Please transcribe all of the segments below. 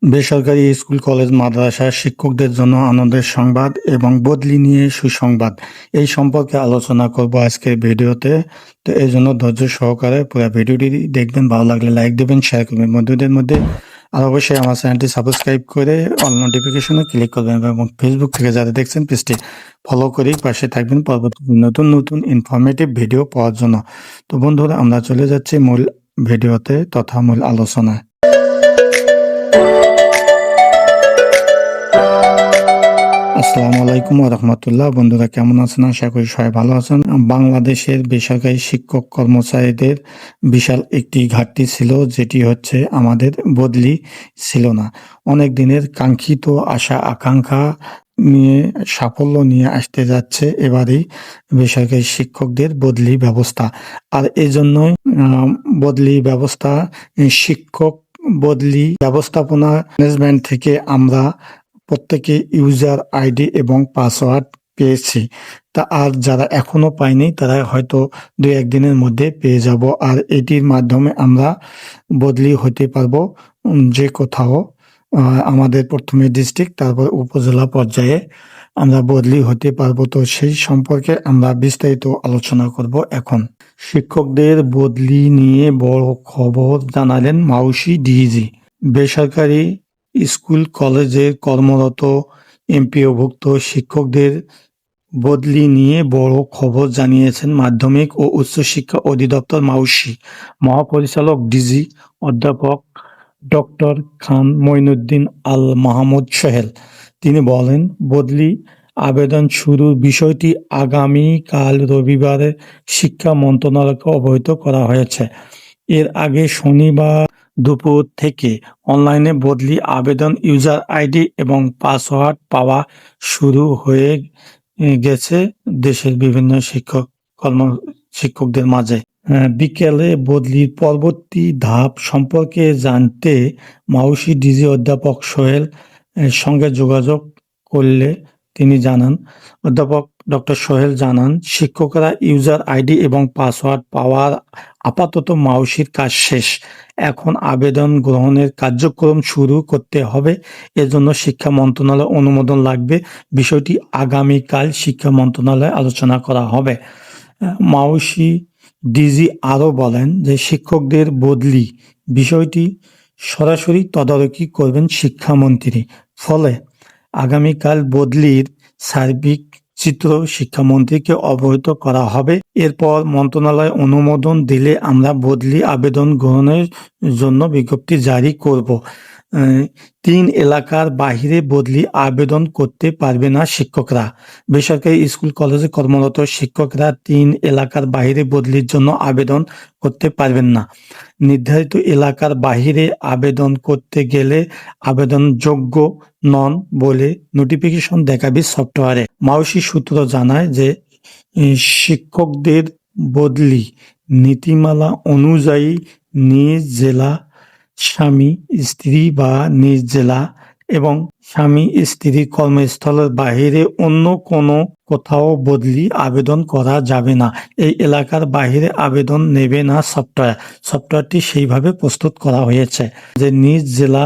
বেসরকারি school, college, মাদ্রাসার শিক্ষকদের জন্য আনন্দের সংবাদ এবং বদলি নিয়ে সুসংবাদ। এই সম্পর্কে আলোচনা করব আজকের ভিডিওতে। তো এই জন্য ধৈর্য সহকারে পুরো ভিডিওটি দেখবেন। ভালো লাগলে লাইক দেবেন, শেয়ার করবেন বন্ধুদের মধ্যে। আর অবশ্যই আমার চ্যানেলটি সাবস্ক্রাইব করে অল নোটিফিকেশনে ক্লিক করবেন এবং ফেসবুক থেকে যারা দেখছেন পেজটি ফলো করেই পাশে থাকবেন পরবর্তী নতুন নতুন ইনফরমেটিভ ভিডিও পাওয়ার জন্য। তো বন্ধুরা, আমরা চলে যাচ্ছি মূল ভিডিওতে তথা মূল আলোচনায়। আসসালামু আলাইকুম ওয়া রাহমাতুল্লাহ। বন্ধুরা কেমন আছেন? আশা করি সবাই ভালো আছেন। বাংলাদেশের বেসরকারি শিক্ষক কর্মচারীদের বিশাল একটি ঘাটতি ছিল, যেটি হচ্ছে আমাদের বদলি ছিল না। অনেক দিনের কাঙ্ক্ষিত আশা আকাঙ্ক্ষা নিয়ে সাফল্য নিয়ে আসতে যাচ্ছে এবারেই বেসরকারি শিক্ষকদের বদলি ব্যবস্থা। আর এজন্যই বদলি ব্যবস্থা, শিক্ষক বদলি ব্যবস্থাপনা ম্যানেজমেন্ট থেকে আমরা প্রত্যেকে ইউজার আইডি এবং পাসওয়ার্ড পেয়েছি। তা আর যারা এখনো পায়নি তারা হয়তো 2-1 দিনের মধ্যে পেয়ে যাব। আর এটির মাধ্যমে আমরা বদলি হতে পারবো যে কোথাও। আমাদের প্রথমে ডিস্ট্রিক্ট, তারপর উপজেলা পর্যায়ে আমরা বদলি হতে পারবো। তো সেই সম্পর্কে আমরা বিস্তারিত আলোচনা করব এখন। শিক্ষকদের বদলি নিয়ে বড় খবর জানালেন মাউশি ডিজি। বেসরকারি স্কুল কলেজে কর্মরত এমপিওভুক্ত শিক্ষকদের বদলি নিয়ে বড় খবর জানিয়েছেন মাধ্যমিক ও উচ্চশিক্ষা অধিদপ্তর মাউশি মহাপরিচালক ডিজি অধ্যাপক ডক্টর খান মঈনুদ্দিন আল মাহমুদ সোহেল। তিনি বলেন, বদলি আবেদন শুরুর বিষয়টি আগামীকাল রবিবারে শিক্ষা মন্ত্রণালয়কে অবহিত করা হয়েছে। এর আগে শনিবার দুপুর থেকে অনলাইনে বদলি আবেদন, ইউজার আইডি এবং পাসওয়ার্ড পাওয়া শুরু হয়ে গেছে দেশের বিভিন্ন শিক্ষকদের মাঝে। বিকেলে বদলির পরবর্তী ধাপ সম্পর্কে জানতে মাউশি ডিজি অধ্যাপক সোহেল সঙ্গে যোগাযোগ করলে তিনি জানান, অধ্যাপক ডক্টর সোহেল জানান, শিক্ষকরা ইউজার আইডি এবং পাসওয়ার্ড পাওয়ার আপাতত মাউশির কাজ শেষ। এখন আবেদন গ্রহণের কার্যক্রম শুরু করতে হবে। এজন্য শিক্ষা মন্ত্রণালয় অনুমোদন লাগবে। বিষয়টি আগামীকাল শিক্ষা মন্ত্রণালয়ে আলোচনা করা হবে। মাউশি ডিজি আরও বলেন যে শিক্ষকদের বদলি বিষয়টি সরাসরি তদারকি করবেন শিক্ষামন্ত্রী। ফলে আগামীকাল বদলির সার্বিক চিত্র শিক্ষামন্ত্রীকে অবহিত করা হবে। এরপর মন্ত্রণালয় অনুমোদন দিলে আমরা বদলি আবেদন গ্রহণের জন্য বিজ্ঞপ্তি জারি করব। 3 এলাকার বাহিরে বদলি আবেদন করতে পারবে না শিক্ষকরা। বেসরকারি স্কুল কলেজে কর্মরত শিক্ষকরা 3 এলাকার বাহিরে বদলির জন্য আবেদন করতে পারবেন না। নির্ধারিত এলাকার বাহিরে আবেদন করতে গেলে আবেদনযোগ্য নন বলে নোটিফিকেশন দেখাবে সফটওয়্যারে। মাউশি সূত্র জানায় যে শিক্ষকদের বদলি নীতিমালা অনুযায়ী নিজ জেলা, স্বামী স্ত্রী বা নিজ জেলা এবং স্বামী স্ত্রী কর্মস্থলের বাহিরে অন্য কোনো কোথাও বদলি আবেদন করা যাবে না। এই এলাকার বাহিরে আবেদন নেবে না সফটওয়্যারটি সেইভাবে প্রস্তুত করা হয়েছে যে নিজ জেলা,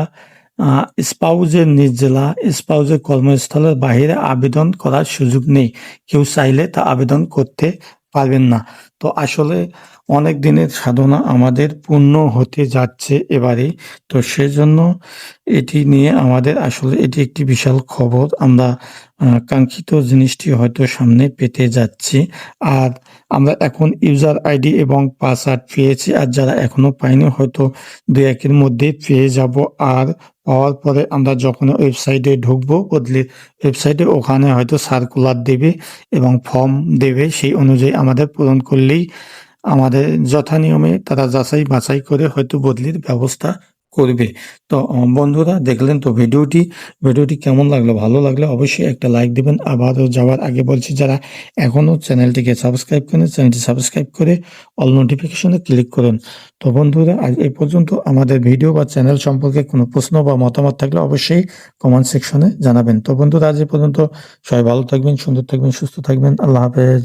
স্পাউজের কর্মস্থলের বাহিরে আবেদন করার সুযোগ নেই। কেউ চাইলে তা আবেদন করতে পারবেন না। তো আসলে অনেক দিনের সাধনা আমাদের পূর্ণ হতে যাচ্ছে এবারে। তো সেজন্য এটি নিয়ে আমাদের আসলে এটি একটি বিশাল খবর। আমরা কাঙ্ক্ষিত জিনিসটি হয়তো সামনে পেতে যাচ্ছি। আর আমরা এখন ইউজার আইডি এবং পাসওয়ার্ড পেয়েছি, আর যারা এখনো পাইনি হয়তো 2-1 মধ্যে পেয়ে যাব। আর পাওয়ার পরে আমরা যখন ওয়েবসাইটে ঢুকবো, বদলির ওয়েবসাইটে, ওখানে হয়তো সার্কুলার দেবে এবং ফর্ম দেবে। সেই অনুযায়ী আমাদের পূরণ করলেই আমাদের যথানিয়মে তারা যাচাই বাছাই করে হয়তো বদলির ব্যবস্থা করবে। তো বন্ধুরা, দেখলেন তো ভিডিওটি কেমন লাগলো? ভালো লাগলে অবশ্যই একটা লাইক দিবেন। আবারও যাওয়ার আগে বলছি, যারা এখনো চ্যানেলটিকে সাবস্ক্রাইব করেন, চ্যানেলটি সাবস্ক্রাইব করে অল নোটিফিকেশনে ক্লিক করুন। তো বন্ধুরা, আজ এই পর্যন্ত। আমাদের ভিডিও বা চ্যানেল সম্পর্কে কোনো প্রশ্ন বা মতামত থাকলে অবশ্যই কমেন্ট সেকশনে জানাবেন। তো বন্ধুরা, আজ এই পর্যন্ত। সবাই ভালো থাকবেন, সুন্দর থাকবেন, সুস্থ থাকবেন। আল্লাহ হাফেজ।